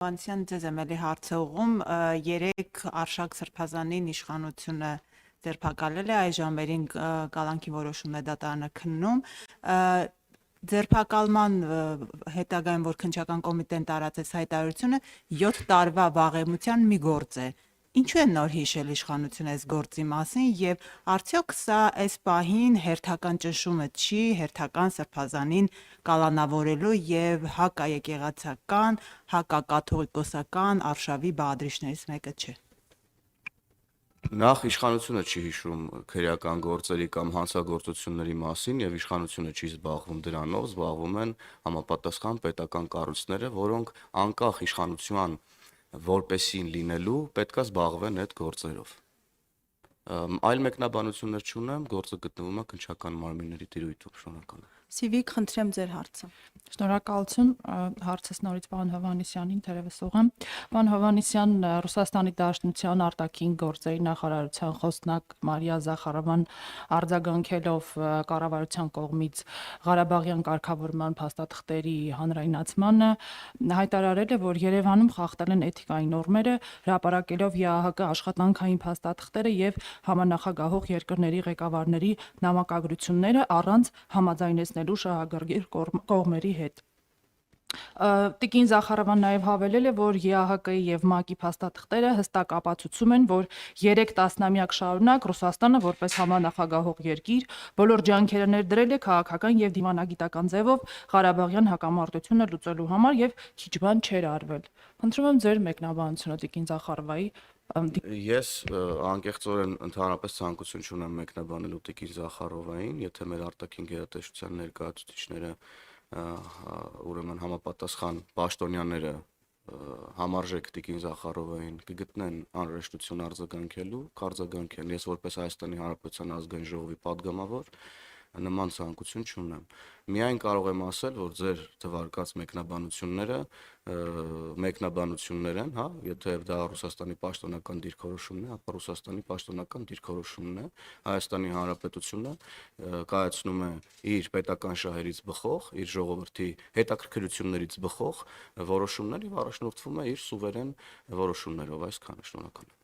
Անցյան ձեզ եմ էլի հարցը ուղում, երեք Արշակ Սրբազանին իշխանությունը ձերբակալել է, այս ժամերին կալանքի որոշումն է դատարանը քննում, ձերբակալման հետագայում, որ քննչական կոմիտեն տարածեց հայտարարությունը, 7 տարվա վաղեմության մի գործ է։ Ինչու է նոր հիշել իշխանությունը այս գործի մասին եւ արդյոք սա այս պահին հերթական ճնշումը չի հերթական Սրբազանին կալանավորելու եւ հակաեկեղեցական, հակակաթողիկոսական արշավի բաղադրիչներից մեկը չէ։ Նախ իշխանությունը չի հիշում քրեական գործերի կամ հանցագործությունների մասին եւ իշխանությունը չի զբաղվում դրանով, զբաղվում են համապատասխան պետական կառույցները, որոնք անկախ իշխանության որպեսին լինելու պետքա զբաղվեն այդ գործերով։ Այլ մեկնաբանություններ չունեմ, գործը գտնվում է քննչական մարմինների տիրույթում, շնորհակալ եմ։ Սիվիկ, խնդրեմ ձեր հարցը։ Շնորհակալություն, հարցս նորից պարոն Հովհաննիսյանին թերևս ուղղեմ։ Պարոն Հովհաննիսյան, Ռուսաստանի Դաշնության արտաքին գործերի նախարարության խոսնակ Մարիա Զախարովան արձագանքելով կառավարության կողմից Ղարաբաղյան կարգավորման փաստաթղթերի հանրայնացմանը հայտարարել է, որ Երևանում խախտել են էթիկայի նորմերը, հրապարակելով ԵԱՀԿ աշխատանքային փաստաթղթերը եւ համանախագահող երկրների ղեկավարների նամակագրությունները առանց համաձայնեցնելու շահագրգիռ կողմերի հետ։ Տիկին Զախարովան նաև հավելել է, որ ԵԱՀԿ-ի եւ ՄԱԿ-ի փաստաթղթերը հստակ ապացուցում են, որ 3 տասնամյակ շարունակ Ռուսաստանը որպես համանախագահող երկիր բոլոր ջանքերը ներդրել է քաղաքական եւ դիվանագիտական ձևով Ղարաբաղյան հակամարտությունը լուծելու համար եւ քիչ բան չէր արվել։ Խնդրում եմ ձեր մեկնաբանությունը տիկին Զախարովայի։ Ես անկեղծորեն ընդհանրապես ցանկություն չունեմ մեկնաբանելու տիկին Զախարովային, եթե մեր արտաքին գերատեսչության ներկայացուցիչները ուրեմն համապատասխան պաշտոնյաները համարժեք տիկին Զախարովային կգտնեն անհրաժեշտություն արձագանքելու, կարձագանքեն։ Ես որպես Հայաստանի Հանրապետության ազգային ժողովի падգամավոր նման ցանկություն չունեմ։ Միայն կարող եմ ասել, որ ձեր թվարկած մեկնաբանություններ են, հա, եթե դա Ռուսաստանի պաշտոնական դիրքորոշումն է, ապա Ռուսաստանի պաշտոնական դիրքորոշումն է, Հայաստանի Հանրապետությունը կայացնում է իր պետական շահերից բխող, իր ժողովրդի հետաքրքրություններից բխող որոշումներ եւ առաջնորդվում է իր սուվերեն որոշումներով, այսքանը, շնորհակալ եմ։